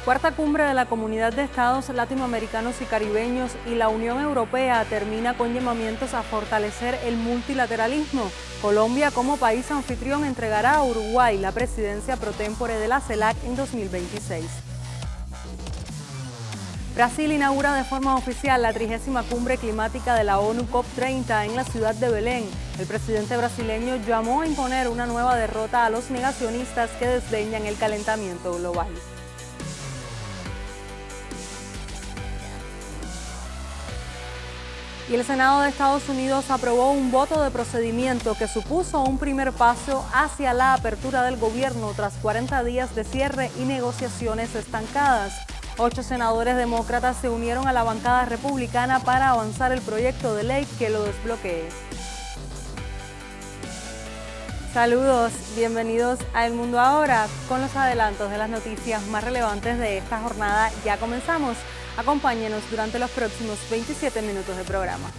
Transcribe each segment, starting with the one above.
Cuarta cumbre de la Comunidad de Estados Latinoamericanos y Caribeños y la Unión Europea termina con llamamientos a fortalecer el multilateralismo. Colombia, como país anfitrión, entregará a Uruguay la presidencia pro tempore de la CELAC en 2026. Brasil inaugura de forma oficial la 30ª Cumbre Climática de la ONU COP30 en la ciudad de Belén. El presidente brasileño llamó a imponer una nueva derrota a los negacionistas que desdeñan el calentamiento global. Y el Senado de Estados Unidos aprobó un voto de procedimiento que supuso un primer paso hacia la apertura del gobierno tras 40 días de cierre y negociaciones estancadas. 8 senadores demócratas se unieron a la bancada republicana para avanzar el proyecto de ley que lo desbloquee. Saludos, bienvenidos a El Mundo Ahora. Con los adelantos de las noticias más relevantes de esta jornada ya comenzamos. Acompáñenos durante los próximos 27 minutos de programa.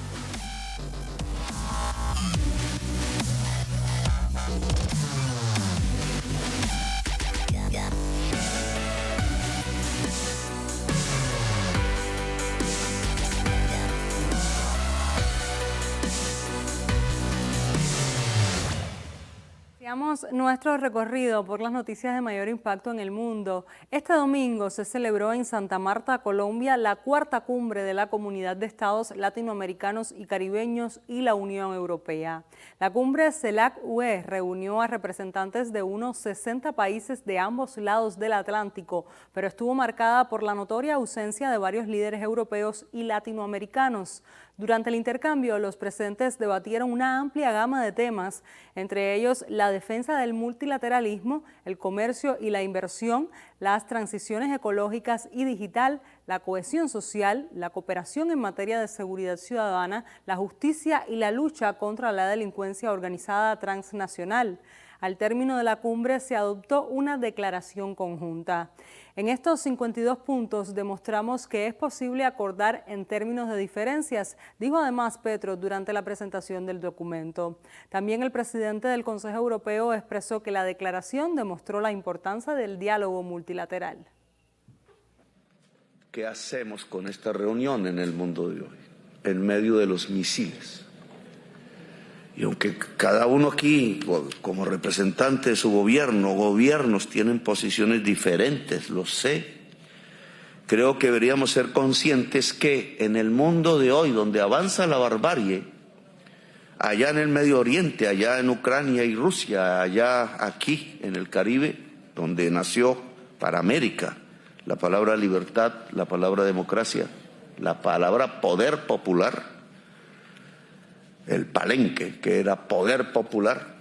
Iniciamos nuestro recorrido por las noticias de mayor impacto en el mundo. Este domingo se celebró en Santa Marta, Colombia, la cuarta cumbre de la Comunidad de Estados Latinoamericanos y Caribeños y la Unión Europea. La cumbre CELAC-UE reunió a representantes de unos 60 países de ambos lados del Atlántico, pero estuvo marcada por la notoria ausencia de varios líderes europeos y latinoamericanos. Durante el intercambio, los presentes debatieron una amplia gama de temas, entre ellos la defensa del multilateralismo, el comercio y la inversión, las transiciones ecológicas y digital, la cohesión social, la cooperación en materia de seguridad ciudadana, la justicia y la lucha contra la delincuencia organizada transnacional. Al término de la cumbre se adoptó una declaración conjunta. En estos 52 puntos demostramos que es posible acordar en términos de diferencias, dijo además Petro durante la presentación del documento. También el presidente del Consejo Europeo expresó que la declaración demostró la importancia del diálogo multilateral. ¿Qué hacemos con esta reunión en el mundo de hoy, en medio de los misiles? Y aunque cada uno aquí, como representante de su gobiernos tienen posiciones diferentes, lo sé, creo que deberíamos ser conscientes que en el mundo de hoy, donde avanza la barbarie, allá en el Medio Oriente, allá en Ucrania y Rusia, allá aquí en el Caribe, donde nació para América la palabra libertad, la palabra democracia, la palabra poder popular, el palenque, que era poder popular,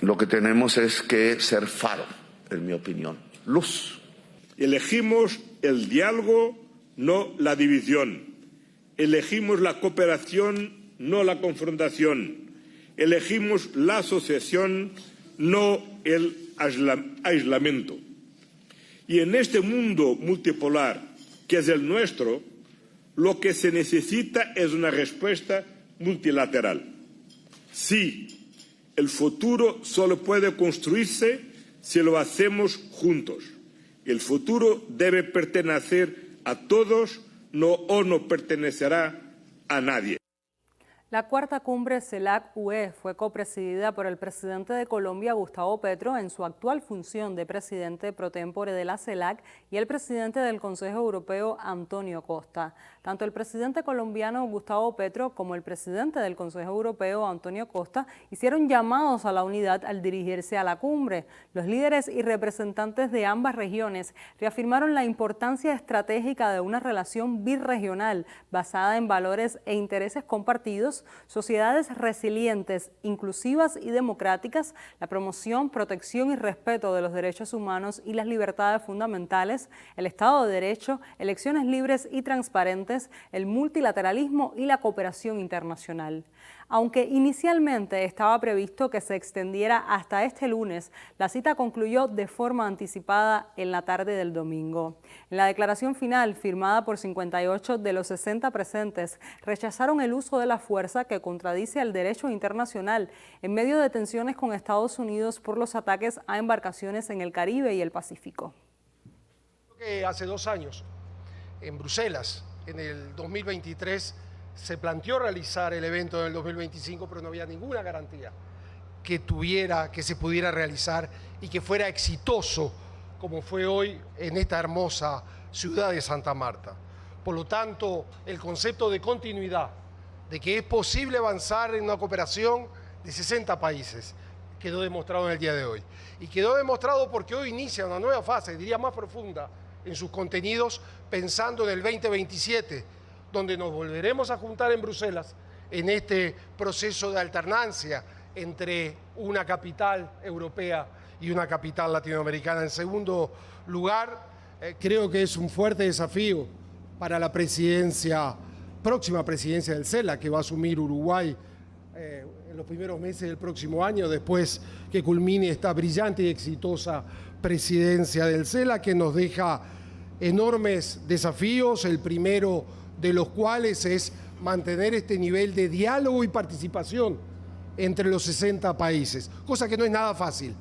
lo que tenemos es que ser faro, en mi opinión, luz. Elegimos el diálogo, no la división. Elegimos la cooperación, no la confrontación. Elegimos la asociación, no el aislamiento. Y en este mundo multipolar, que es el nuestro, lo que se necesita es una respuesta multilateral. Sí, el futuro solo puede construirse si lo hacemos juntos. El futuro debe pertenecer a todos, no pertenecerá a nadie. La cuarta cumbre CELAC-UE fue copresidida por el presidente de Colombia, Gustavo Petro, en su actual función de presidente pro tempore de la CELAC, y el presidente del Consejo Europeo, Antonio Costa. Tanto el presidente colombiano, Gustavo Petro, como el presidente del Consejo Europeo, Antonio Costa, hicieron llamados a la unidad al dirigirse a la cumbre. Los líderes y representantes de ambas regiones reafirmaron la importancia estratégica de una relación birregional basada en valores e intereses compartidos, sociedades resilientes, inclusivas y democráticas, la promoción, protección y respeto de los derechos humanos y las libertades fundamentales, el Estado de Derecho, elecciones libres y transparentes, el multilateralismo y la cooperación internacional. Aunque inicialmente estaba previsto que se extendiera hasta este lunes, la cita concluyó de forma anticipada en la tarde del domingo. En la declaración final, firmada por 58 de los 60 presentes, rechazaron el uso de la fuerza que contradice el derecho internacional en medio de tensiones con Estados Unidos por los ataques a embarcaciones en el Caribe y el Pacífico. Hace 2 años, en Bruselas, en el 2023, se planteó realizar el evento en el 2025, pero no había ninguna garantía que se pudiera realizar y que fuera exitoso como fue hoy en esta hermosa ciudad de Santa Marta. Por lo tanto, el concepto de continuidad, de que es posible avanzar en una cooperación de 60 países, quedó demostrado en el día de hoy. Y quedó demostrado porque hoy inicia una nueva fase, diría más profunda, en sus contenidos, pensando en el 2027, donde nos volveremos a juntar en Bruselas en este proceso de alternancia entre una capital europea y una capital latinoamericana. En segundo lugar, creo que es un fuerte desafío para la próxima presidencia del CELAC, que va a asumir Uruguay en los primeros meses del próximo año, después que culmine esta brillante y exitosa presidencia del CELAC, que nos deja enormes desafíos, el primero de los cuales es mantener este nivel de diálogo y participación entre los 60 países, cosa que no es nada fácil.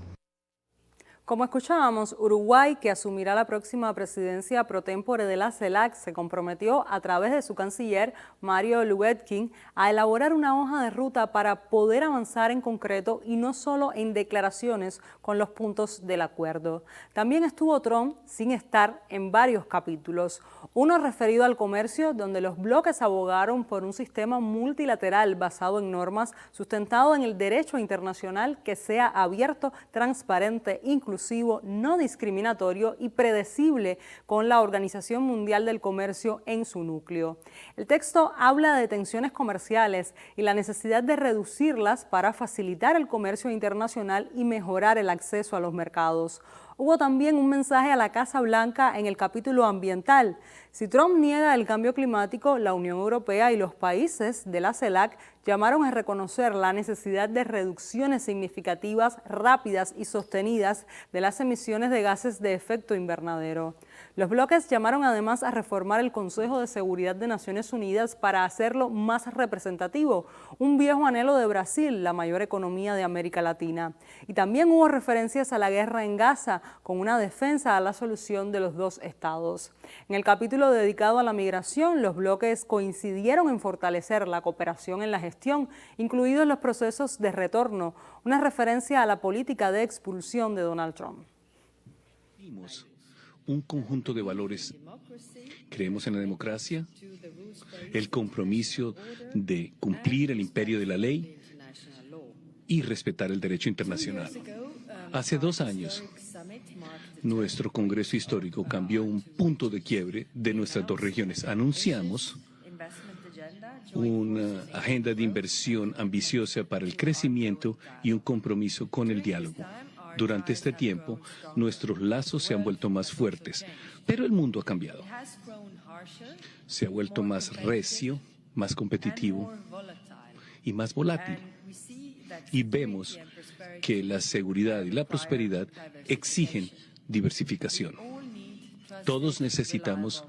Como escuchábamos, Uruguay, que asumirá la próxima presidencia pro tempore de la CELAC, se comprometió a través de su canciller, Mario Lubetkin, a elaborar una hoja de ruta para poder avanzar en concreto y no solo en declaraciones con los puntos del acuerdo. También estuvo Trump sin estar en varios capítulos. Uno referido al comercio, donde los bloques abogaron por un sistema multilateral basado en normas, sustentado en el derecho internacional, que sea abierto, transparente, inclusivo, no discriminatorio y predecible, con la Organización Mundial del Comercio en su núcleo. El texto habla de tensiones comerciales y la necesidad de reducirlas para facilitar el comercio internacional y mejorar el acceso a los mercados. Hubo también un mensaje a la Casa Blanca en el capítulo ambiental. Si Trump niega el cambio climático, la Unión Europea y los países de la CELAC llamaron a reconocer la necesidad de reducciones significativas, rápidas y sostenidas de las emisiones de gases de efecto invernadero. Los bloques llamaron además a reformar el Consejo de Seguridad de Naciones Unidas para hacerlo más representativo, un viejo anhelo de Brasil, la mayor economía de América Latina. Y también hubo referencias a la guerra en Gaza, con una defensa a la solución de los 2 estados. En el capítulo dedicado a la migración, los bloques coincidieron en fortalecer la cooperación en la gestión, incluidos los procesos de retorno, una referencia a la política de expulsión de Donald Trump. Un conjunto de valores. Creemos en la democracia, el compromiso de cumplir el imperio de la ley y respetar el derecho internacional. Hace 2 años, nuestro Congreso Histórico cambió un punto de quiebre de nuestras 2 regiones. Anunciamos una agenda de inversión ambiciosa para el crecimiento y un compromiso con el diálogo. Durante este tiempo, nuestros lazos se han vuelto más fuertes, pero el mundo ha cambiado. Se ha vuelto más recio, más competitivo y más volátil. Y vemos que la seguridad y la prosperidad exigen diversificación. Todos necesitamos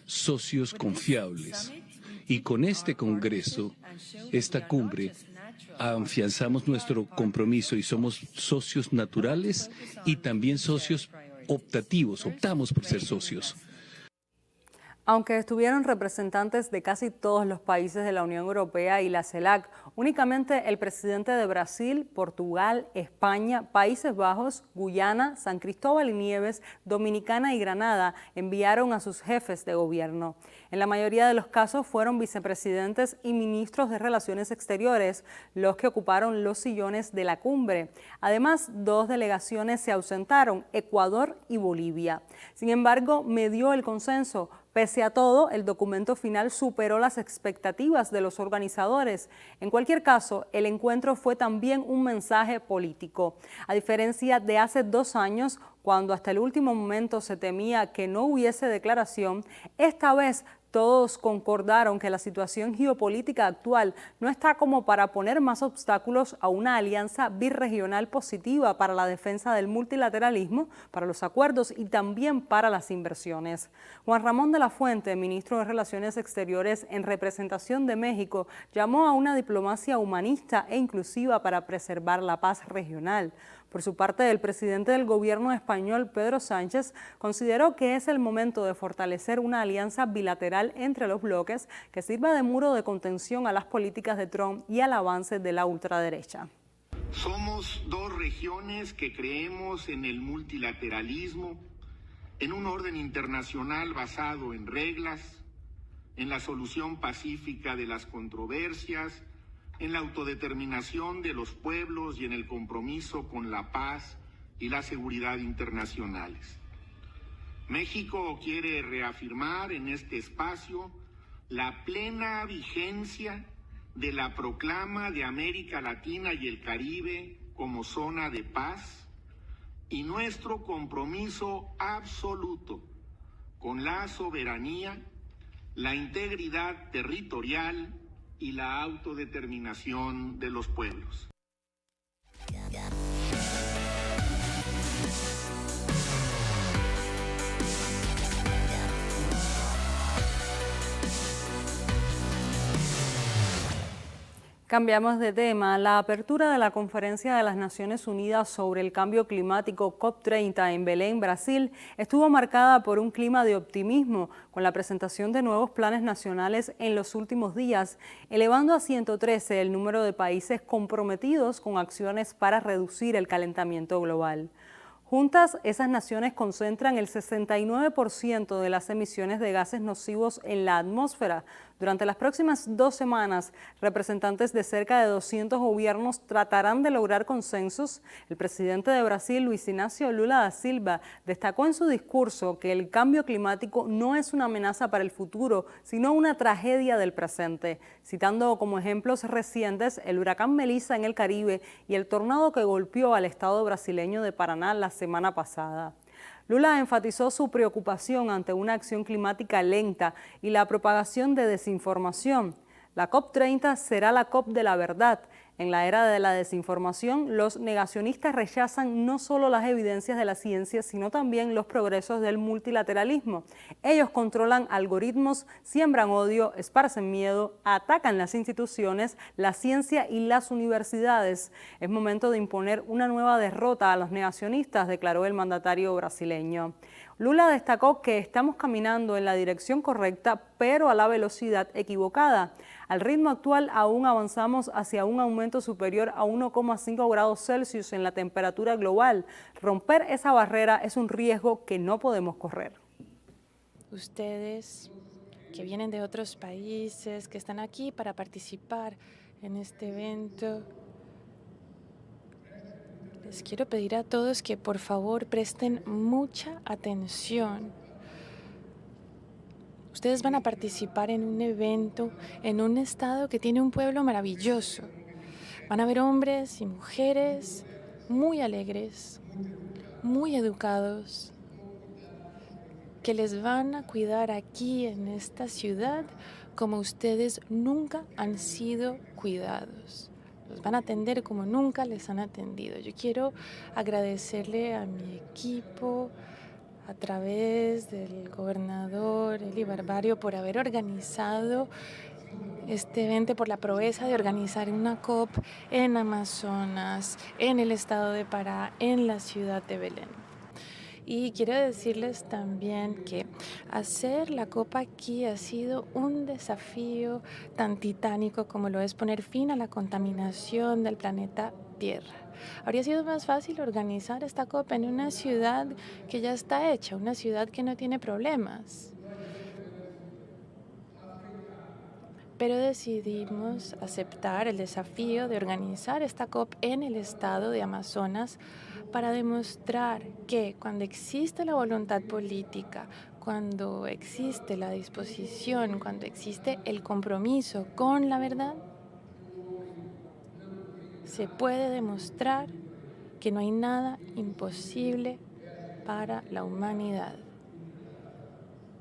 socios confiables. Y con este Congreso, esta cumbre, afianzamos nuestro compromiso y somos socios naturales y también socios optativos. Optamos por ser socios. Aunque estuvieron representantes de casi todos los países de la Unión Europea y la CELAC, únicamente el presidente de Brasil, Portugal, España, Países Bajos, Guyana, San Cristóbal y Nieves, Dominicana y Granada enviaron a sus jefes de gobierno. En la mayoría de los casos fueron vicepresidentes y ministros de Relaciones Exteriores los que ocuparon los sillones de la cumbre. Además, 2 delegaciones se ausentaron, Ecuador y Bolivia. Sin embargo, medió el consenso. Pese a todo, el documento final superó las expectativas de los organizadores. En cualquier caso, el encuentro fue también un mensaje político. A diferencia de hace 2 años, cuando hasta el último momento se temía que no hubiese declaración, esta vez todos concordaron que la situación geopolítica actual no está como para poner más obstáculos a una alianza birregional positiva para la defensa del multilateralismo, para los acuerdos y también para las inversiones. Juan Ramón de la Fuente, ministro de Relaciones Exteriores en representación de México, llamó a una diplomacia humanista e inclusiva para preservar la paz regional. Por su parte, el presidente del gobierno español, Pedro Sánchez, consideró que es el momento de fortalecer una alianza bilateral entre los bloques que sirva de muro de contención a las políticas de Trump y al avance de la ultraderecha. Somos dos regiones que creemos en el multilateralismo, en un orden internacional basado en reglas, en la solución pacífica de las controversias, en la autodeterminación de los pueblos y en el compromiso con la paz y la seguridad internacionales. México quiere reafirmar en este espacio la plena vigencia de la proclama de América Latina y el Caribe como zona de paz y nuestro compromiso absoluto con la soberanía, la integridad territorial y la autodeterminación de los pueblos. Cambiamos de tema. La apertura de la Conferencia de las Naciones Unidas sobre el Cambio Climático COP30 en Belén, Brasil, estuvo marcada por un clima de optimismo, con la presentación de nuevos planes nacionales en los últimos días, elevando a 113 el número de países comprometidos con acciones para reducir el calentamiento global. Juntas, esas naciones concentran el 69% de las emisiones de gases nocivos en la atmósfera. Durante las próximas 2 semanas, representantes de cerca de 200 gobiernos tratarán de lograr consensos. El presidente de Brasil, Luiz Inácio Lula da Silva, destacó en su discurso que el cambio climático no es una amenaza para el futuro, sino una tragedia del presente, citando como ejemplos recientes el huracán Melissa en el Caribe y el tornado que golpeó al estado brasileño de Paraná la semana pasada. Lula enfatizó su preocupación ante una acción climática lenta y la propagación de desinformación. La COP30 será la COP de la verdad. En la era de la desinformación, los negacionistas rechazan no solo las evidencias de la ciencia, sino también los progresos del multilateralismo. Ellos controlan algoritmos, siembran odio, esparcen miedo, atacan las instituciones, la ciencia y las universidades. Es momento de imponer una nueva derrota a los negacionistas, declaró el mandatario brasileño. Lula destacó que estamos caminando en la dirección correcta, pero a la velocidad equivocada. Al ritmo actual aún avanzamos hacia un aumento superior a 1,5 grados Celsius en la temperatura global. Romper esa barrera es un riesgo que no podemos correr. Ustedes que vienen de otros países, que están aquí para participar en este evento, les quiero pedir a todos que por favor presten mucha atención. Ustedes van a participar en un evento en un estado que tiene un pueblo maravilloso. Van a ver hombres y mujeres muy alegres, muy educados, que les van a cuidar aquí en esta ciudad como ustedes nunca han sido cuidados. Los van a atender como nunca les han atendido. Yo quiero agradecerle a mi equipo a través del gobernador Eli Barbario por haber organizado este evento, por la proeza de organizar una COP en Amazonas, en el estado de Pará, en la ciudad de Belén. Y quiero decirles también que hacer la COP aquí ha sido un desafío tan titánico como lo es poner fin a la contaminación del planeta Tierra. Habría sido más fácil organizar esta COP en una ciudad que ya está hecha, una ciudad que no tiene problemas. Pero decidimos aceptar el desafío de organizar esta COP en el estado de Amazonas para demostrar que cuando existe la voluntad política, cuando existe la disposición, cuando existe el compromiso con la verdad, se puede demostrar que no hay nada imposible para la humanidad.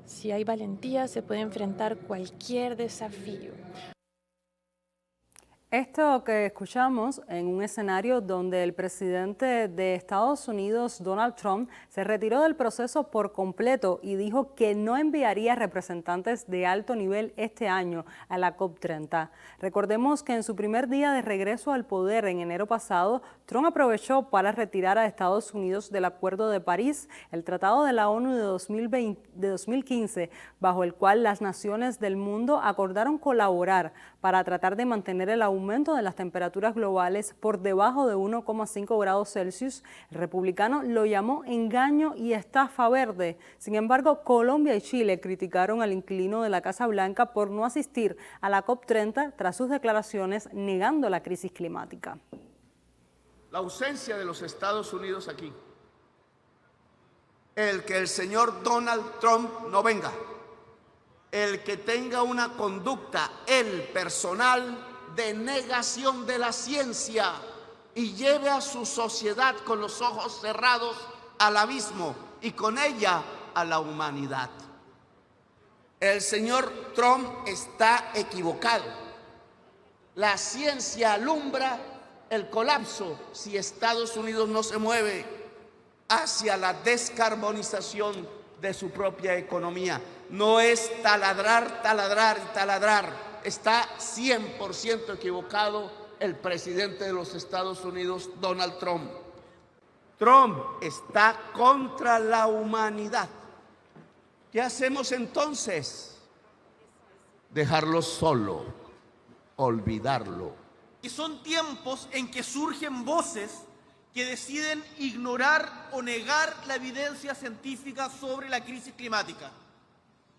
Si hay valentía, se puede enfrentar cualquier desafío. Esto que escuchamos en un escenario donde el presidente de Estados Unidos, Donald Trump, se retiró del proceso por completo y dijo que no enviaría representantes de alto nivel este año a la COP30. Recordemos que en su primer día de regreso al poder en enero pasado, Trump aprovechó para retirar a Estados Unidos del Acuerdo de París, el Tratado de la ONU de 2015, bajo el cual las naciones del mundo acordaron colaborar para tratar de mantener el aumento de las temperaturas globales por debajo de 1,5 grados Celsius. El republicano lo llamó engaño y estafa verde. Sin embargo, Colombia y Chile criticaron al inquilino de la Casa Blanca por no asistir a la COP30 tras sus declaraciones negando la crisis climática. La ausencia de los Estados Unidos aquí, el que el señor Donald Trump no venga, el que tenga una conducta, el personal, de negación de la ciencia y lleve a su sociedad con los ojos cerrados al abismo y con ella a la humanidad. El señor Trump está equivocado. La ciencia alumbra el colapso si Estados Unidos no se mueve hacia la descarbonización de su propia economía. No es taladrar, taladrar y taladrar. Está 100% equivocado el presidente de los Estados Unidos, Donald Trump. Trump está contra la humanidad. ¿Qué hacemos entonces? Dejarlo solo, olvidarlo. Y son tiempos en que surgen voces que deciden ignorar o negar la evidencia científica sobre la crisis climática.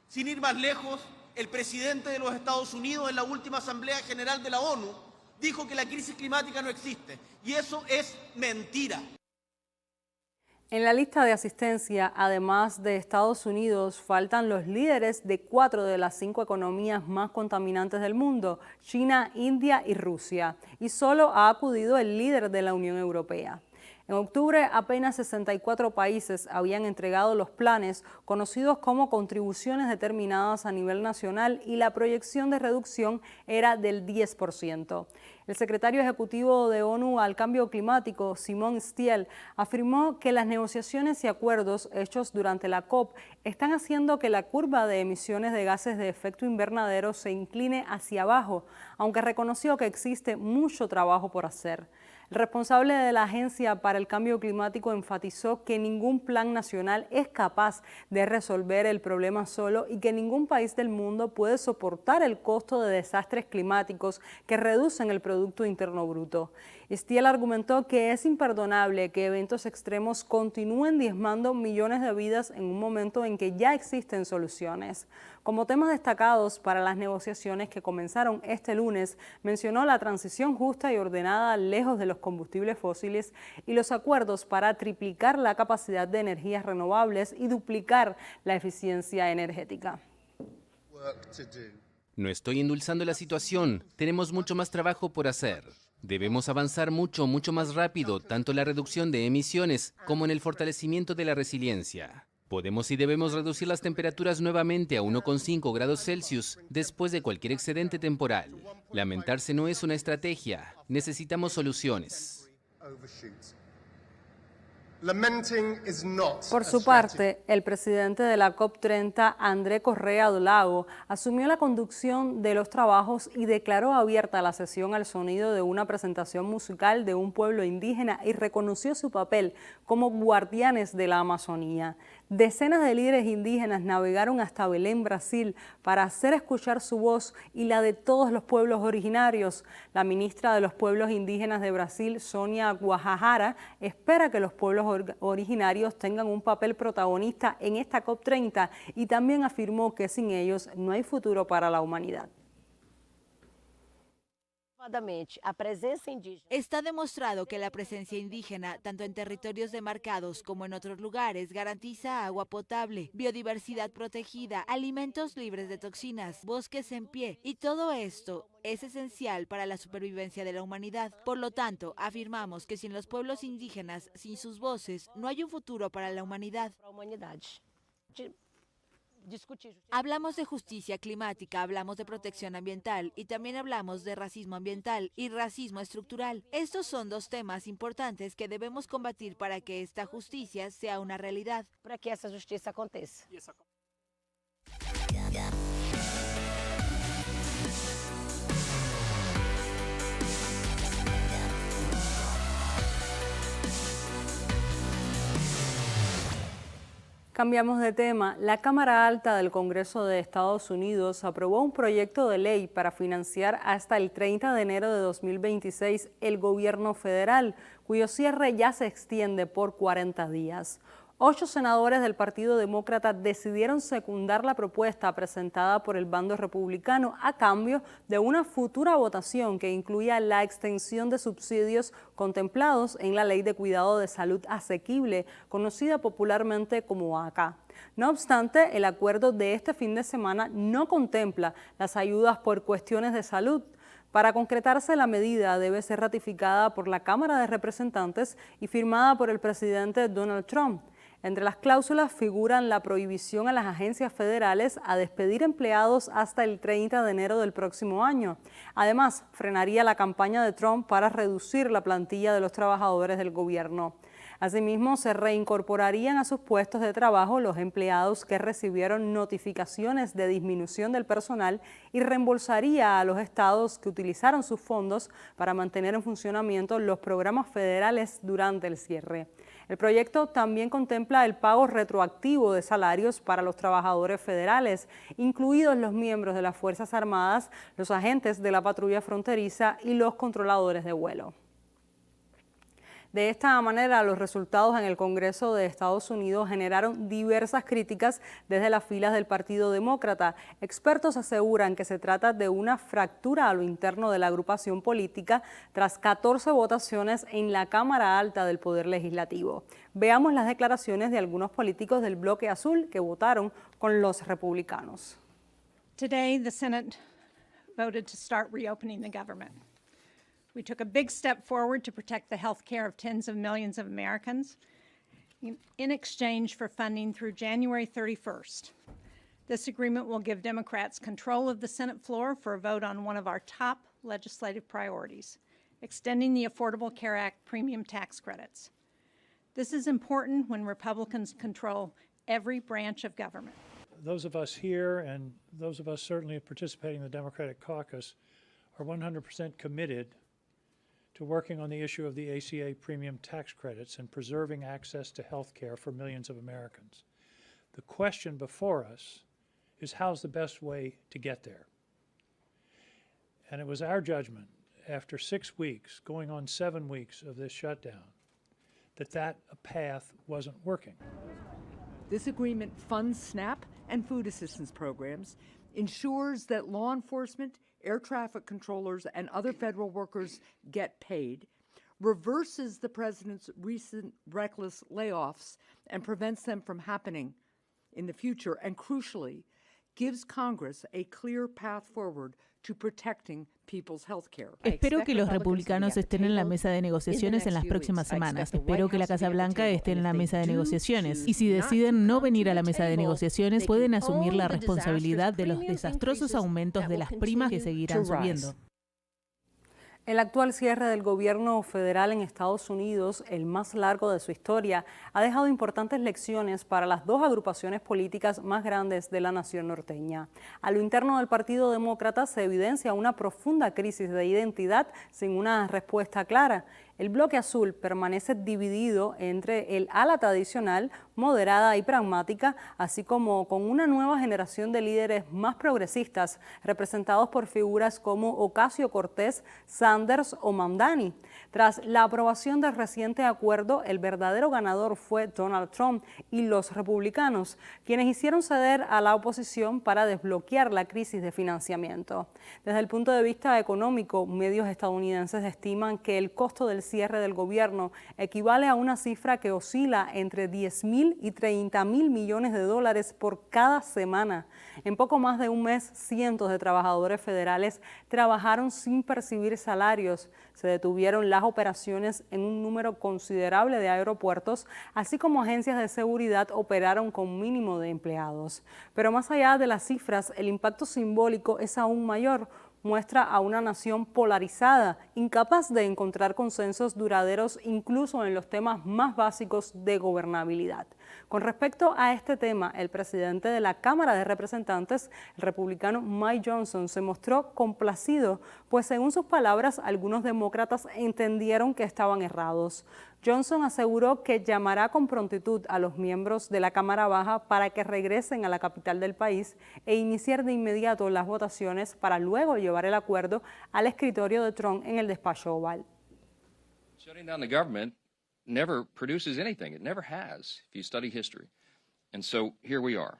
Sin ir más lejos, el presidente de los Estados Unidos en la última Asamblea General de la ONU dijo que la crisis climática no existe, y eso es mentira. En la lista de asistencia, además de Estados Unidos, faltan los líderes de 4 de las 5 economías más contaminantes del mundo, China, India y Rusia, y solo ha acudido el líder de la Unión Europea. En octubre, apenas 64 países habían entregado los planes, conocidos como contribuciones determinadas a nivel nacional, y la proyección de reducción era del 10%. El secretario ejecutivo de ONU al Cambio Climático, Simon Stiell, afirmó que las negociaciones y acuerdos hechos durante la COP están haciendo que la curva de emisiones de gases de efecto invernadero se incline hacia abajo, aunque reconoció que existe mucho trabajo por hacer. El responsable de la Agencia para el Cambio Climático enfatizó que ningún plan nacional es capaz de resolver el problema solo y que ningún país del mundo puede soportar el costo de desastres climáticos que reducen el Producto Interno Bruto. Stiell argumentó que es imperdonable que eventos extremos continúen diezmando millones de vidas en un momento en que ya existen soluciones. Como temas destacados para las negociaciones que comenzaron este lunes, mencionó la transición justa y ordenada lejos de los combustibles fósiles y los acuerdos para triplicar la capacidad de energías renovables y duplicar la eficiencia energética. No estoy endulzando la situación, tenemos mucho más trabajo por hacer. Debemos avanzar mucho más rápido, tanto en la reducción de emisiones como en el fortalecimiento de la resiliencia. Podemos y debemos reducir las temperaturas nuevamente a 1,5 grados Celsius después de cualquier excedente temporal. Lamentarse no es una estrategia, necesitamos soluciones. Por su parte, el presidente de la COP30, André Correa do Lago, asumió la conducción de los trabajos y declaró abierta la sesión al sonido de una presentación musical de un pueblo indígena y reconoció su papel como guardianes de la Amazonía. Decenas de líderes indígenas navegaron hasta Belém, Brasil, para hacer escuchar su voz y la de todos los pueblos originarios. La ministra de los Pueblos Indígenas de Brasil, Sônia Guajajara, espera que los pueblos originarios tengan un papel protagonista en esta COP30 y también afirmó que sin ellos no hay futuro para la humanidad. Está demostrado que la presencia indígena, tanto en territorios demarcados como en otros lugares, garantiza agua potable, biodiversidad protegida, alimentos libres de toxinas, bosques en pie, y todo esto es esencial para la supervivencia de la humanidad. Por lo tanto, afirmamos que sin los pueblos indígenas, sin sus voces, no hay un futuro para la humanidad. Hablamos de justicia climática, hablamos de protección ambiental y también hablamos de racismo ambiental y racismo estructural. Estos son dos temas importantes que debemos combatir para que esta justicia sea una realidad. Para que essa justiça aconteça. Cambiamos de tema. La Cámara Alta del Congreso de Estados Unidos aprobó un proyecto de ley para financiar hasta el 30 de enero de 2026 el gobierno federal, cuyo cierre ya se extiende por 40 días. 8 senadores del Partido Demócrata decidieron secundar la propuesta presentada por el bando republicano a cambio de una futura votación que incluía la extensión de subsidios contemplados en la Ley de Cuidado de Salud Asequible, conocida popularmente como ACA. No obstante, el acuerdo de este fin de semana no contempla las ayudas por cuestiones de salud. Para concretarse, la medida debe ser ratificada por la Cámara de Representantes y firmada por el presidente Donald Trump. Entre las cláusulas figuran la prohibición a las agencias federales a despedir empleados hasta el 30 de enero del próximo año. Además, frenaría la campaña de Trump para reducir la plantilla de los trabajadores del gobierno. Asimismo, se reincorporarían a sus puestos de trabajo los empleados que recibieron notificaciones de disminución del personal y reembolsaría a los estados que utilizaron sus fondos para mantener en funcionamiento los programas federales durante el cierre. El proyecto también contempla el pago retroactivo de salarios para los trabajadores federales, incluidos los miembros de las Fuerzas Armadas, los agentes de la patrulla fronteriza y los controladores de vuelo. De esta manera, los resultados en el Congreso de Estados Unidos generaron diversas críticas desde las filas del Partido Demócrata. Expertos aseguran que se trata de una fractura a lo interno de la agrupación política tras 14 votaciones en la Cámara Alta del Poder Legislativo. Veamos las declaraciones de algunos políticos del bloque azul que votaron con los republicanos. Today, the Senate voted to start reopening the government. We took a big step forward to protect the health care of tens of millions of Americans in exchange for funding through January 31st. This agreement will give Democrats control of the Senate floor for a vote on one of our top legislative priorities, extending the Affordable Care Act premium tax credits. This is important when Republicans control every branch of government. Those of us here and those of us certainly participating in the Democratic caucus are 100% committed to working on the issue of the ACA premium tax credits and preserving access to health care for millions of Americans. The question before us is how's the best way to get there? And it was our judgment after 6 weeks, going on 7 weeks of this shutdown, that path wasn't working. This agreement funds SNAP and food assistance programs, ensures that law enforcement, air traffic controllers, and other federal workers get paid, reverses the president's recent reckless layoffs and prevents them from happening in the future, and crucially, gives Congress a clear path forward to protecting people's health care. Espero que los republicanos estén en la mesa de negociaciones en las próximas semanas. Espero que la Casa Blanca esté en la mesa de negociaciones. Y si deciden no venir a la mesa de negociaciones, pueden asumir la responsabilidad de los desastrosos aumentos de las primas que seguirán subiendo. El actual cierre del gobierno federal en Estados Unidos, el más largo de su historia, ha dejado importantes lecciones para las dos agrupaciones políticas más grandes de la nación norteña. A lo interno del Partido Demócrata se evidencia una profunda crisis de identidad sin una respuesta clara. El bloque azul permanece dividido entre el ala tradicional, moderada y pragmática, así como con una nueva generación de líderes más progresistas, representados por figuras como Ocasio-Cortez, Sanders o Mamdani. Tras la aprobación del reciente acuerdo, el verdadero ganador fue Donald Trump y los republicanos, quienes hicieron ceder a la oposición para desbloquear la crisis de financiamiento. Desde el punto de vista económico, medios estadounidenses estiman que el costo del cierre del gobierno equivale a una cifra que oscila entre 10.000 y 30.000 millones de dólares por cada semana. En poco más de un mes, cientos de trabajadores federales trabajaron sin percibir salarios. Se detuvieron las operaciones en un número considerable de aeropuertos, así como agencias de seguridad operaron con mínimo de empleados. Pero más allá de las cifras, el impacto simbólico es aún mayor. Muestra a una nación polarizada, incapaz de encontrar consensos duraderos incluso en los temas más básicos de gobernabilidad. Con respecto a este tema, el presidente de la Cámara de Representantes, el republicano Mike Johnson, se mostró complacido, pues según sus palabras, algunos demócratas entendieron que estaban errados. Johnson aseguró que llamará con prontitud a los miembros de la Cámara Baja para que regresen a la capital del país e iniciar de inmediato las votaciones para luego llevar el acuerdo al escritorio de Trump en el despacho Oval. Shutting down the government never produces anything. It never has, if you study history. And so here we are.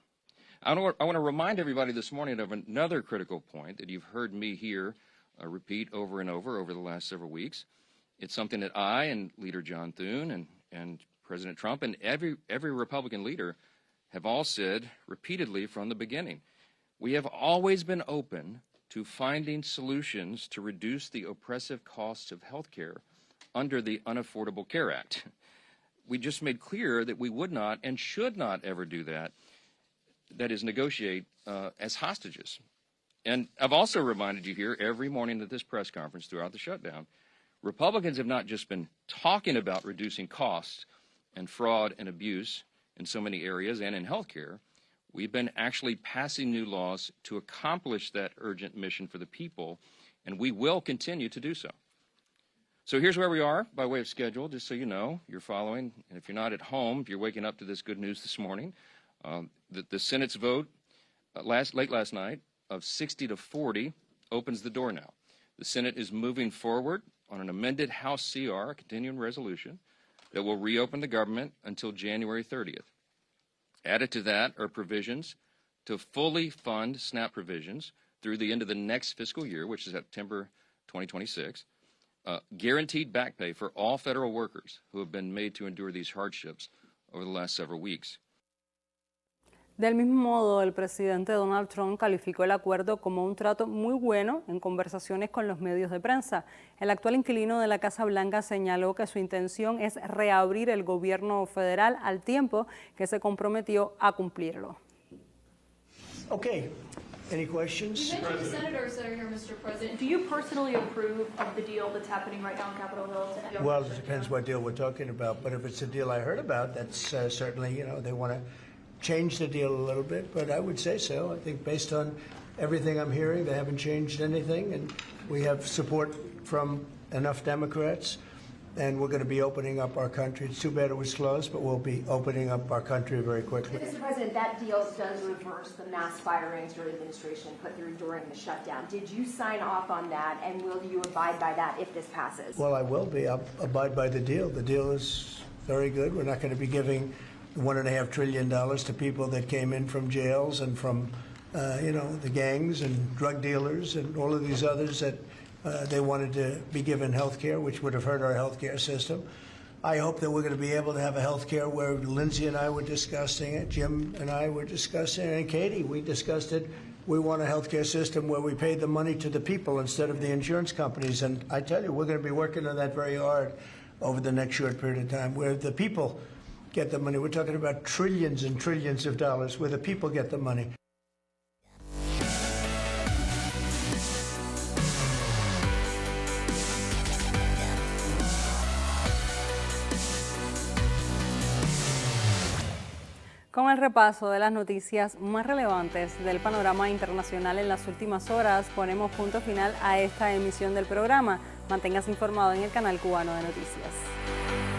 I want to remind everybody this morning of another critical point that you've heard me here repeat over and over the last several weeks. It's something that I and Leader John Thune and President Trump and every Republican leader have all said repeatedly from the beginning. We have always been open to finding solutions to reduce the oppressive costs of health care under the Unaffordable Care Act. We just made clear that we would not and should not ever do that is negotiate as hostages. And I've also reminded you here every morning at this press conference throughout the shutdown, Republicans have not just been talking about reducing costs and fraud and abuse in so many areas and in healthcare. We've been actually passing new laws to accomplish that urgent mission for the people, and we will continue to do so. So here's where we are by way of schedule, just so you know, you're following. And if you're not at home, if you're waking up to this good news this morning, the Senate's vote late last night of 60-40 opens the door now. The Senate is moving forward on an amended House CR, a continuing resolution, that will reopen the government until January 30th. Added to that are provisions to fully fund SNAP provisions through the end of the next fiscal year, which is September 2026, guaranteed back pay for all federal workers who have been made to endure these hardships over the last several weeks. Del mismo modo, el presidente Donald Trump calificó el acuerdo como un trato muy bueno en conversaciones con los medios de prensa. El actual inquilino de la Casa Blanca señaló que su intención es reabrir el gobierno federal al tiempo que se comprometió a cumplirlo. Okay. Any questions? You mentioned senators that are here, Mr. President. Do you personally approve of the deal that's happening right now on Capitol Hill? Well, it depends what deal we're talking about. But if it's a deal I heard about, that's certainly, they want to change the deal a little bit. But I would say so. I think based on everything I'm hearing, they haven't changed anything. And we have support from enough Democrats. And we're going to be opening up our country. It's too bad it was closed, but we'll be opening up our country very quickly. Mr. President, that deal does reverse the mass firings your administration put through during the shutdown. Did you sign off on that, and will you abide by that if this passes? Well, I will be. I'll abide by the deal. The deal is very good. We're not going to be giving $1.5 trillion to people that came in from jails and from, the gangs and drug dealers and all of these others that they wanted to be given health care, which would have hurt our health care system. I hope that we're going to be able to have a health care where Lindsay and I were discussing it, Jim and I were discussing it, and Katie, we discussed it. We want a health care system where we pay the money to the people instead of the insurance companies. And I tell you, we're going to be working on that very hard over the next short period of time, where the people get the money. We're talking about trillions and trillions of dollars, where the people get the money. Con el repaso de las noticias más relevantes del panorama internacional en las últimas horas, ponemos punto final a esta emisión del programa. Manténgase informado en el canal cubano de noticias.